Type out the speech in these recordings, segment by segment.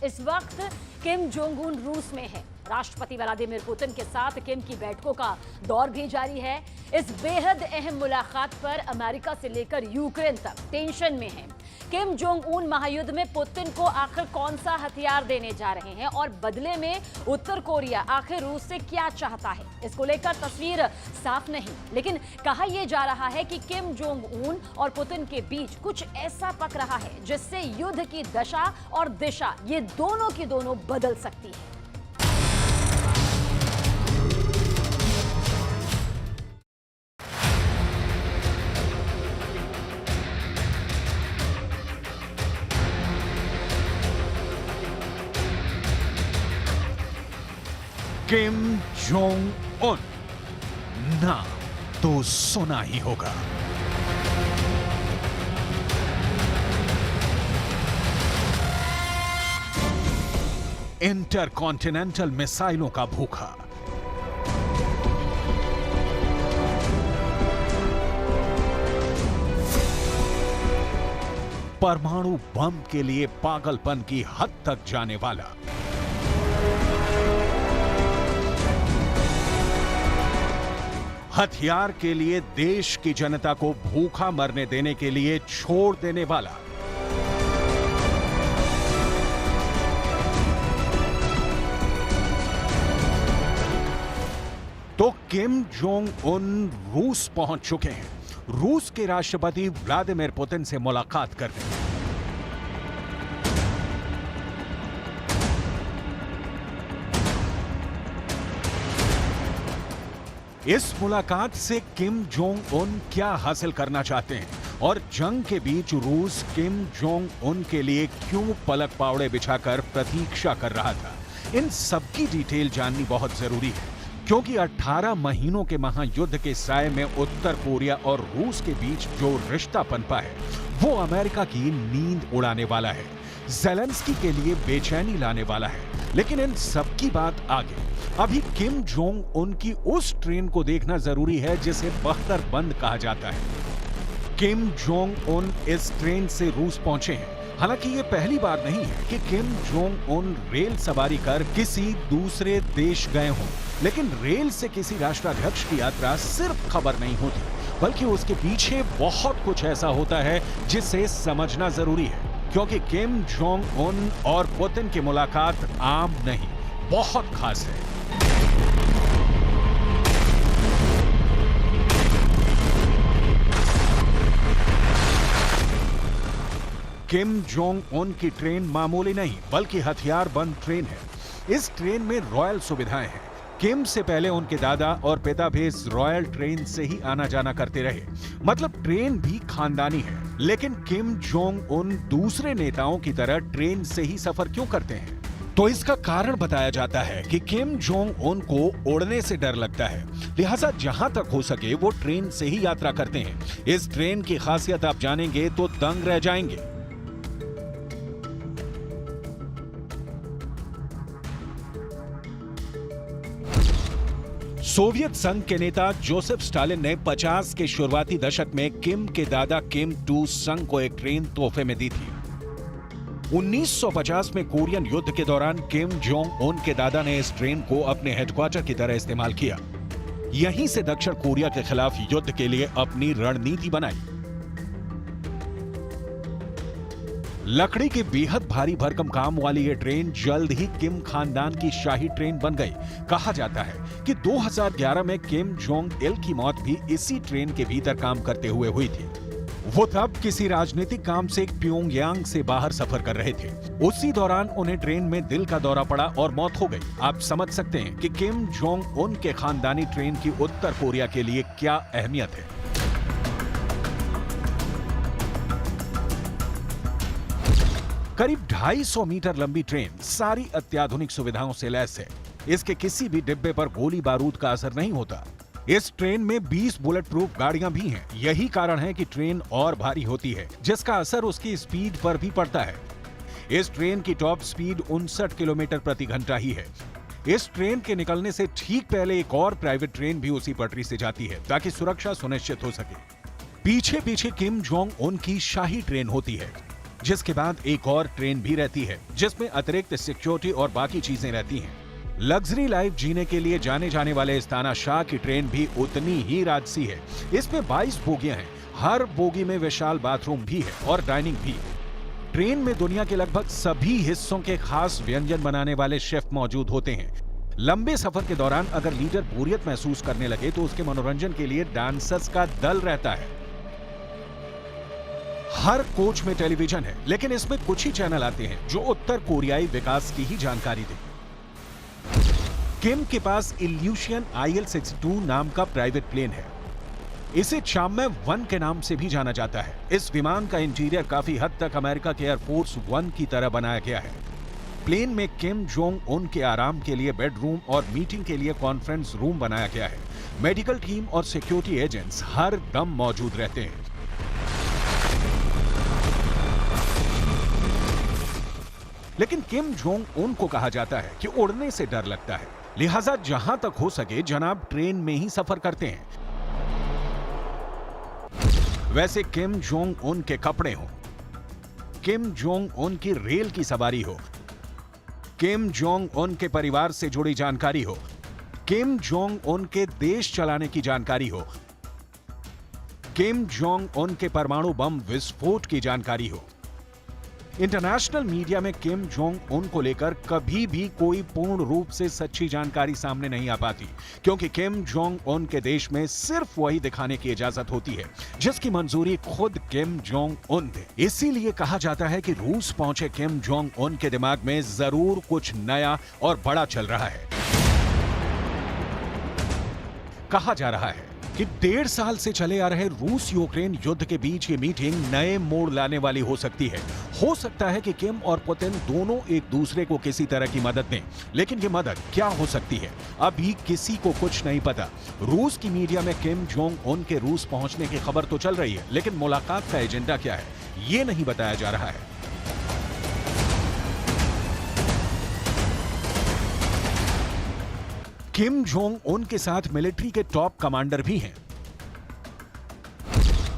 इस वक्त Kim Jong Un रूस में है। राष्ट्रपति व्लादिमीर पुतिन के साथ किम की बैठकों का दौर भी जारी है। इस बेहद अहम मुलाकात पर अमेरिका से लेकर यूक्रेन तक टेंशन में है। किम जोंग उन महायुद्ध में पुतिन को आखिर कौन सा हथियार देने जा रहे हैं और बदले में उत्तर कोरिया आखिर रूस से क्या चाहता है, इसको लेकर तस्वीर साफ नहीं, लेकिन कहा यह जा रहा है कि किम जोंग उन और पुतिन के बीच कुछ ऐसा पक रहा है जिससे युद्ध की दशा और दिशा ये दोनों की दोनों बदल सकती है। किम जोंग उन, ना तो सुना ही होगा। इंटरकॉन्टिनेंटल मिसाइलों का भूखा, परमाणु बम के लिए पागलपन की हद तक जाने वाला, हथियार के लिए देश की जनता को भूखा मरने देने के लिए छोड़ देने वाला, तो किम जोंग उन रूस पहुंच चुके हैं। रूस के राष्ट्रपति व्लादिमीर पुतिन से मुलाकात करने। इस मुलाकात से किम जोंग उन क्या हासिल करना चाहते हैं और जंग के बीच रूस किम जोंग उन के लिए क्यों पलक पावड़े बिछाकर प्रतीक्षा कर रहा था, इन सबकी डिटेल जाननी बहुत जरूरी है, क्योंकि 18 महीनों के महायुद्ध के साए में उत्तर कोरिया और रूस के बीच जो रिश्ता पनपा है वो अमेरिका की नींद उड़ाने वाला है, ज़ेलेंस्की के लिए बेचैनी लाने वाला है। लेकिन इन सब की बात आगे। अभी किम जोंग उन की उस ट्रेन को देखना जरूरी है जिसे बख्तरबंद कहा जाता है। किम जोंग उन इस ट्रेन से रूस पहुंचे हैं। हालांकि ये पहली बार नहीं है कि किम जोंग उन रेल सवारी कर किसी दूसरे देश गए हों, लेकिन रेल से किसी राष्ट्राध्यक्ष की यात्रा सिर्फ खबर नहीं होती, बल्कि उसके पीछे बहुत कुछ ऐसा होता है जिसे समझना जरूरी है, क्योंकि किम जोंग उन और पुतिन की मुलाकात आम नहीं, बहुत खास है। किम जोंग उन की ट्रेन मामूली नहीं बल्कि हथियार बंद ट्रेन है। इस ट्रेन में रॉयल सुविधाएं हैं। किम से पहले उनके दादा और पिता भी इस रॉयल ट्रेन से ही आना जाना करते रहे, मतलब ट्रेन भी खानदानी है। लेकिन किम जोंग उन दूसरे नेताओं की तरह ट्रेन से ही सफर क्यों करते हैं? तो इसका कारण बताया जाता है कि किम जोंग उन को उड़ने से डर लगता है, लिहाजा जहां तक हो सके वो ट्रेन से ही यात्रा करते हैं। इस ट्रेन की खासियत आप जानेंगे तो दंग रह जाएंगे। सोवियत संघ के नेता जोसेफ स्टालिन ने 50 के शुरुआती दशक में किम के दादा किम टू संग को एक ट्रेन तोहफे में दी थी। 1950 में कोरियन युद्ध के दौरान किम जोंग उन के दादा ने इस ट्रेन को अपने हेडक्वार्टर की तरह इस्तेमाल किया। यहीं से दक्षिण कोरिया के खिलाफ युद्ध के लिए अपनी रणनीति बनाई। लकड़ी के बेहद भारी भरकम काम वाली ये ट्रेन जल्द ही किम खानदान की शाही ट्रेन बन गई। कहा जाता है कि 2011 में किम जोंग इल की मौत भी इसी ट्रेन के भीतर काम करते हुए हुई थी। वो तब किसी राजनीतिक काम से प्योंगयांग से बाहर सफर कर रहे थे। उसी दौरान उन्हें ट्रेन में दिल का दौरा पड़ा और मौत हो गई। आप समझ सकते हैं कि किम जोंग उन के खानदानी ट्रेन की उत्तर कोरिया के लिए क्या अहमियत है। करीब 250 मीटर लंबी ट्रेन सारी अत्याधुनिक सुविधाओं से लैस है। इसके किसी भी डिब्बे पर गोली बारूद का असर नहीं होता। इस ट्रेन में 20 बुलेट प्रूफ गाड़ियां भी हैं। यही कारण है कि ट्रेन और भारी होती है, जिसका असर उसकी स्पीड पर भी पड़ता है। इस ट्रेन की टॉप स्पीड 59 किलोमीटर प्रति घंटा ही है। इस ट्रेन के निकलने से ठीक पहले एक और प्राइवेट ट्रेन भी उसी पटरी से जाती है ताकि सुरक्षा सुनिश्चित हो सके। पीछे पीछे किम जोंग उन की शाही ट्रेन होती है। जिसके बाद एक और ट्रेन भी रहती है जिसमें अतिरिक्त सिक्योरिटी और बाकी चीजें रहती हैं। लग्जरी लाइफ जीने के लिए जाने जाने वाले इस तानाशाह की ट्रेन भी उतनी ही राजसी है। इसमें 22 बोगियां हैं, हर बोगी में विशाल बाथरूम भी है और डाइनिंग भी। ट्रेन में दुनिया के लगभग सभी हिस्सों के खास व्यंजन बनाने वाले शेफ मौजूद होते हैं। लंबे सफर के दौरान अगर लीडर बोरियत महसूस करने लगे तो उसके मनोरंजन के लिए डांसर्स का दल रहता है। हर कोच में टेलीविजन है, लेकिन इसमें कुछ ही चैनल आते हैं जो उत्तर कोरियाई विकास की ही जानकारी दें। किम के पास इल्यूशियन IL-62 नाम का प्राइवेट प्लेन है। इसे चाम्मे 1 के नाम से भी जाना जाता है। इस विमान का इंटीरियर काफी हद तक अमेरिका के एयरफोर्स 1 की तरह बनाया गया है। प्लेन में किम जोंग उन के आराम के लिए बेडरूम और मीटिंग के लिए कॉन्फ्रेंस रूम बनाया गया है। मेडिकल टीम और सिक्योरिटी एजेंट्स हर दम मौजूद रहते हैं। लेकिन किम जोंग उन को कहा जाता है कि उड़ने से डर लगता है, लिहाजा जहां तक हो सके जनाब ट्रेन में ही सफर करते हैं। वैसे किम जोंग उन के कपड़े हो, किम जोंग उन की रेल की सवारी हो, किम जोंग उन के परिवार से जुड़ी जानकारी हो, किम जोंग उन के देश चलाने की जानकारी हो, किम जोंग उन के परमाणु बम विस्फोट की जानकारी हो, इंटरनेशनल मीडिया में किम जोंग उन को लेकर कभी भी कोई पूर्ण रूप से सच्ची जानकारी सामने नहीं आ पाती, क्योंकि किम जोंग उन के देश में सिर्फ वही दिखाने की इजाजत होती है जिसकी मंजूरी खुद किम जोंग उन थे। इसीलिए कहा जाता है कि रूस पहुंचे किम जोंग उन के दिमाग में जरूर कुछ नया और बड़ा चल रहा है। कहा जा रहा है कि 1.5 साल से चले आ रहे रूस यूक्रेन युद्ध के बीच ये मीटिंग नए मोड़ लाने वाली हो सकती है। हो सकता है कि किम और पुतिन दोनों एक दूसरे को किसी तरह की मदद दें, लेकिन ये मदद क्या हो सकती है अभी किसी को कुछ नहीं पता। रूस की मीडिया में किम जोंग उन के रूस पहुंचने की खबर तो चल रही है, लेकिन मुलाकात का एजेंडा क्या है ये नहीं बताया जा रहा है। किम जोंग उन के साथ मिलिट्री के टॉप कमांडर भी हैं।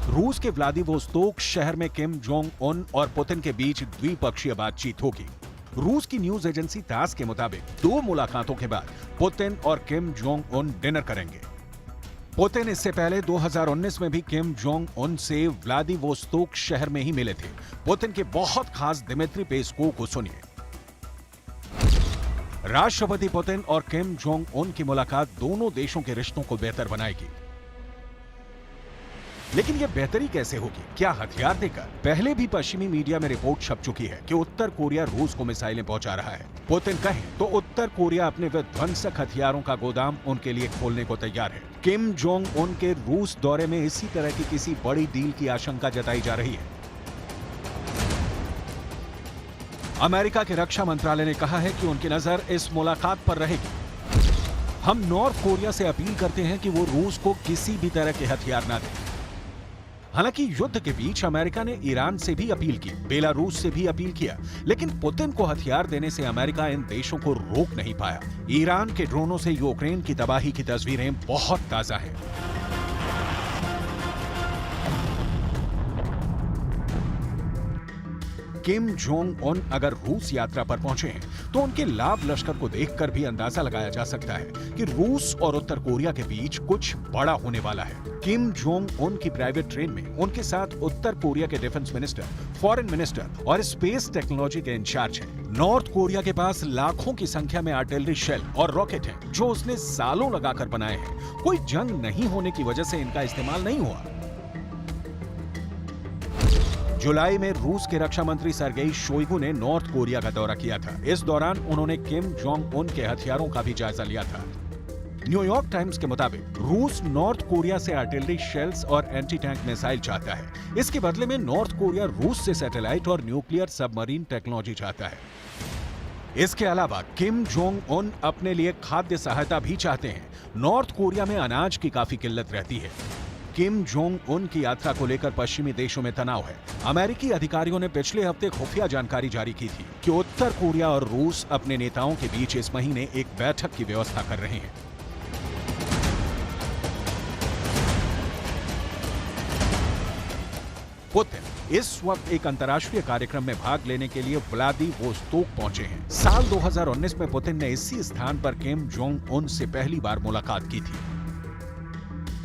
रूस के व्लादिवोस्तोक शहर में किम जोंग उन और पुतिन के बीच द्विपक्षीय बातचीत होगी। रूस की न्यूज एजेंसी तास के मुताबिक 2 मुलाकातों के बाद पुतिन और किम जोंग उन डिनर करेंगे। पुतिन इससे पहले 2019 में भी किम जोंग उन से व्लादिवोस्तोक शहर में ही मिले थे। पुतिन के बहुत खास दिमित्री पेस्कोव को सुनिए। राष्ट्रपति पुतिन और किम जोंग उन की मुलाकात दोनों देशों के रिश्तों को बेहतर बनाएगी। लेकिन यह बेहतरी कैसे होगी? क्या हथियार देकर? पहले भी पश्चिमी मीडिया में रिपोर्ट छप चुकी है कि उत्तर कोरिया रूस को मिसाइलें पहुंचा रहा है। पुतिन कहें तो उत्तर कोरिया अपने विध्वंसक हथियारों का गोदाम उनके लिए खोलने को तैयार है। किम जोंग उन के रूस दौरे में इसी तरह की किसी बड़ी डील की आशंका जताई जा रही है। अमेरिका के रक्षा मंत्रालय ने कहा है कि उनकी नजर इस मुलाकात पर रहेगी। हम नॉर्थ कोरिया से अपील करते हैं कि वो रूस को किसी भी तरह के हथियार ना दें। हालांकि युद्ध के बीच अमेरिका ने ईरान से भी अपील की, बेलारूस से भी अपील किया, लेकिन पुतिन को हथियार देने से अमेरिका इन देशों को रोक नहीं पाया। ईरान के ड्रोनों से यूक्रेन की तबाही की तस्वीरें बहुत ताजा हैं। किम जोंग उन अगर रूस यात्रा पर पहुंचे हैं तो उनके लाभ लश्कर को देखकर भी अंदाजा लगाया जा सकता है कि रूस और उत्तर कोरिया के बीच कुछ बड़ा होने वाला है। किम जोंग उन की प्राइवेट ट्रेन में उनके साथ उत्तर कोरिया के डिफेंस मिनिस्टर, फॉरेन मिनिस्टर और स्पेस टेक्नोलॉजी के इंचार्ज हैं। नॉर्थ कोरिया के पास लाखों की संख्या में आर्टिलरी शेल और रॉकेट हैं, जो उसने सालों लगाकर बनाए हैं। कोई जंग नहीं होने की वजह से इनका इस्तेमाल नहीं हुआ। जुलाई में रूस के रक्षा मंत्री सर्गेई शोइगु ने नॉर्थ कोरिया का दौरा किया था। इस दौरान उन्होंने किम जोंग उन के हथियारों का भी जायजा लिया था। न्यूयॉर्क टाइम्स के मुताबिक रूस नॉर्थ कोरिया से आर्टिलरी शेल्स और एंटी टैंक मिसाइल चाहता है। इसके बदले में नॉर्थ कोरिया रूस से सैटेलाइट और न्यूक्लियर सबमरीन टेक्नोलॉजी चाहता है। इसके अलावा किम जोंग उन अपने लिए खाद्य सहायता भी चाहते हैं। नॉर्थ कोरिया में अनाज की काफी किल्लत रहती है। किम जोंग उन की यात्रा को लेकर पश्चिमी देशों में तनाव है। अमेरिकी अधिकारियों ने पिछले हफ्ते खुफिया जानकारी जारी की थी कि उत्तर कोरिया और रूस अपने नेताओं के बीच इस महीने एक बैठक की व्यवस्था कर रहे हैं। पुतिन इस वक्त एक अंतर्राष्ट्रीय कार्यक्रम में भाग लेने के लिए व्लादिवोस्तोक पहुंचे हैं। साल 2019 में पुतिन ने इसी स्थान पर किम जोंग उन से पहली बार मुलाकात की थी।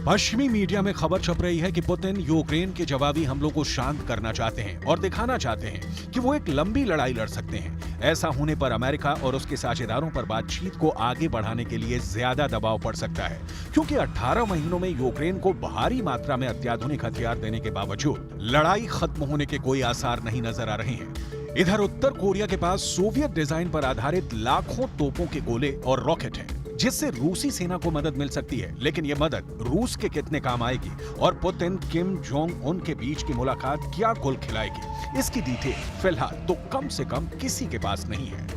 पश्चिमी मीडिया में खबर छप रही है कि पुतिन यूक्रेन के जवाबी हमलों को शांत करना चाहते हैं और दिखाना चाहते हैं कि वो एक लंबी लड़ाई लड़ सकते हैं। ऐसा होने पर अमेरिका और उसके साझेदारों पर बातचीत को आगे बढ़ाने के लिए ज्यादा दबाव पड़ सकता है, क्योंकि 18 महीनों में यूक्रेन को भारी मात्रा में अत्याधुनिक हथियार देने के बावजूद लड़ाई खत्म होने के कोई आसार नहीं नजर आ रहे हैं। इधर उत्तर कोरिया के पास सोवियत डिजाइन पर आधारित लाखों तोपों के गोले और रॉकेट हैं, जिससे रूसी सेना को मदद मिल सकती है। लेकिन यह मदद रूस के कितने काम आएगी और पुतिन किम जोंग उन के बीच की मुलाकात क्या गुल खिलाएगी, इसकी डिटेल फिलहाल तो कम से कम किसी के पास नहीं है।